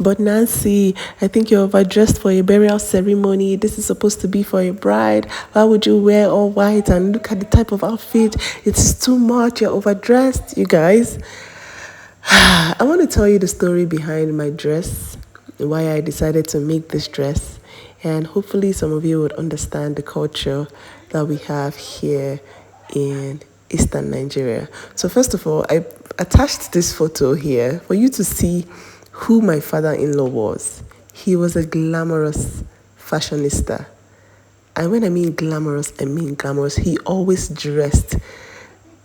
But Nancy, I think you're overdressed for a burial ceremony. This is supposed to be for a bride. Why would you wear all white and look at the type of outfit? It's too much. You're overdressed, you guys. I want to tell you the story behind my dress, why I decided to make this dress, and hopefully some of you would understand the culture that we have here in Eastern Nigeria. So first of all, I attached this photo here for you to see who my father-in-law was. He was a glamorous fashionista. And when I mean glamorous, I mean glamorous. He always dressed.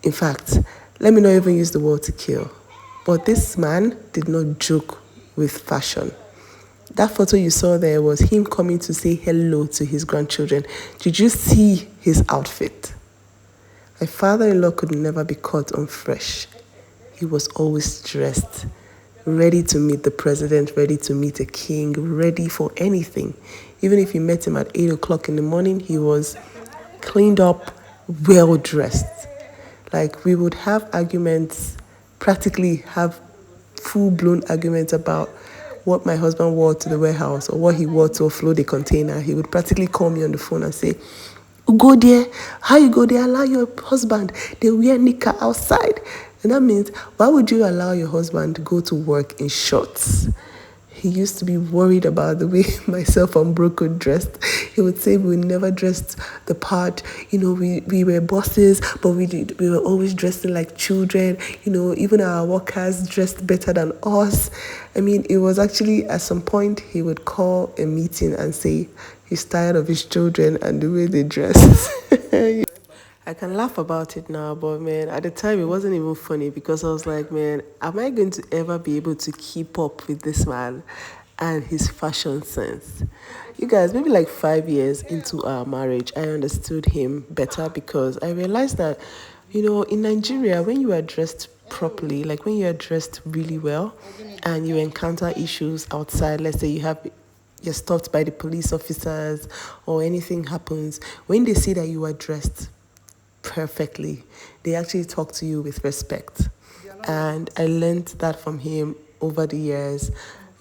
In fact, let me not even use the word to kill. But this man did not joke with fashion. That photo you saw there was him coming to say hello to his grandchildren. Did you see his outfit? My father-in-law could never be caught unfresh. He was always dressed, ready to meet the president, ready to meet a king, ready for anything. Even if you met him at 8 o'clock in the morning, he was cleaned up, well dressed. Like, we would have arguments, practically have full-blown arguments about what my husband wore to the warehouse or what he wore to offload the container. He would practically call me on the phone and say, "Go there, how you go there? Allow your husband, they wear knicker outside." And that means, why would you allow your husband to go to work in shorts? He used to be worried about the way myself and Brooke would dress. He would say we never dressed the part. We were bosses, but we were always dressing like children. Even our workers dressed better than us. I mean, it was actually at some point he would call a meeting and say he's tired of his children and the way they dress. I can laugh about it now, but man, at the time it wasn't even funny because I was like, man, am I going to ever be able to keep up with this man and his fashion sense? You guys, maybe like 5 years into our marriage, I understood him better because I realized that, in Nigeria, when you are dressed properly, like when you are dressed really well and you encounter issues outside, let's say you're stopped by the police officers or anything happens, when they see that you are dressed perfectly, they actually talk to you with respect. And I learned that from him over the years,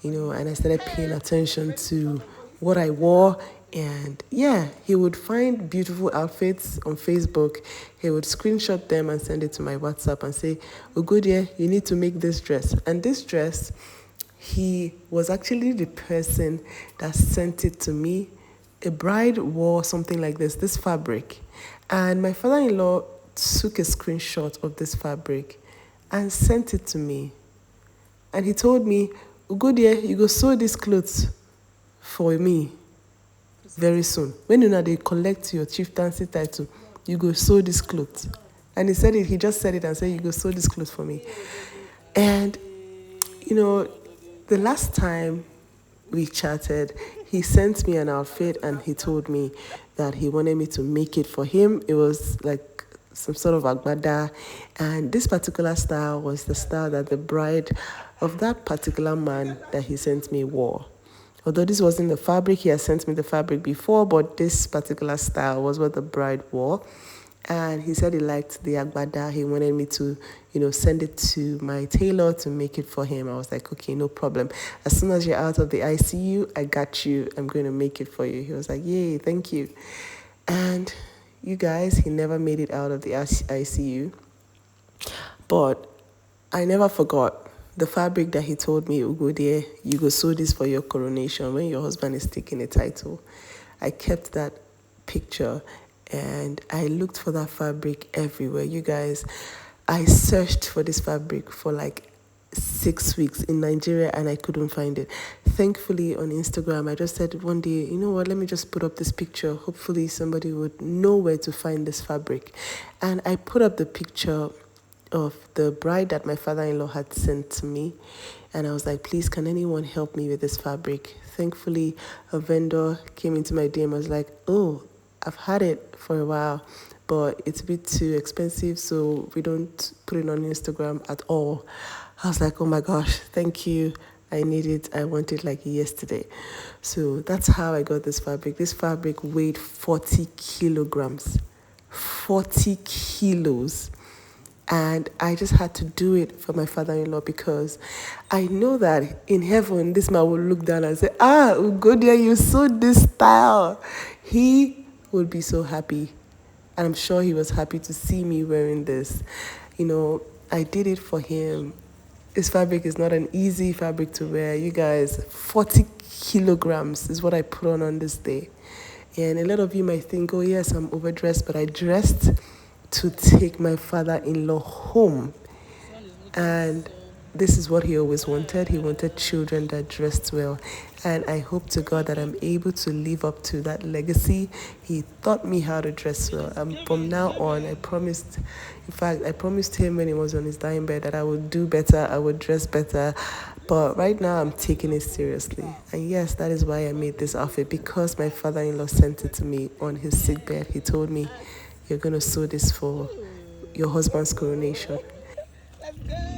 and I started paying attention to what I wore. And yeah, he would find beautiful outfits on Facebook. He would screenshot them and send it to my WhatsApp and say, "Ugodie, you need to make this dress." And this dress, he was actually the person that sent it to me. A bride wore something like this fabric. And my father-in-law took a screenshot of this fabric and sent it to me. And he told me, "Ugodie, you go sew these clothes for me very soon. When they collect your chieftaincy title, you go sew these clothes." And he just said it and said, "You go sew these clothes for me." And, the last time we chatted, he sent me an outfit and he told me that he wanted me to make it for him. It was like some sort of agbada, and this particular style was the style that the bride of that particular man that he sent me wore. Although this wasn't the fabric, he had sent me the fabric before, but this particular style was what the bride wore. And he said he liked the agbada. He wanted me to, send it to my tailor to make it for him. I was like, okay, no problem. As soon as you're out of the ICU, I got you. I'm going to make it for you. He was like, yay, thank you. And you guys, he never made it out of the ICU. But I never forgot the fabric that he told me, "Ugodie, you go sew this for your coronation when your husband is taking a title." I kept that picture and I looked for that fabric everywhere. You guys, I searched for this fabric for like 6 weeks in Nigeria and I couldn't find it. Thankfully, on Instagram, I just said one day, you know what, let me just put up this picture. Hopefully somebody would know where to find this fabric. And I put up the picture of the bride that my father-in-law had sent to me. And I was like, please, can anyone help me with this fabric? Thankfully, a vendor came into my DM and was like, "Oh, I've had it for a while, but it's a bit too expensive, so we don't put it on Instagram at all." I was like, oh my gosh, thank you. I need it. I want it like yesterday. So that's how I got this fabric. This fabric weighed 40 kilograms. 40 kilos. And I just had to do it for my father-in-law because I know that in heaven, this man will look down and say, ah, Ugodia, you sewed this style. He would be so happy. And I'm sure he was happy to see me wearing this. You know, I did it for him. This fabric is not an easy fabric to wear. You guys, 40 kilograms is what I put on this day. And a lot of you might think, oh, yes, I'm overdressed, but I dressed to take my father-in-law home. And this is what he always wanted. He wanted children that dressed well. And I hope to God that I'm able to live up to that legacy. He taught me how to dress well. And from now on, I promised, in fact, I promised him when he was on his dying bed that I would do better, I would dress better. But right now, I'm taking it seriously. And yes, that is why I made this outfit, because my father-in-law sent it to me on his sickbed. He told me, you're going to sew this for your husband's coronation. Let's go.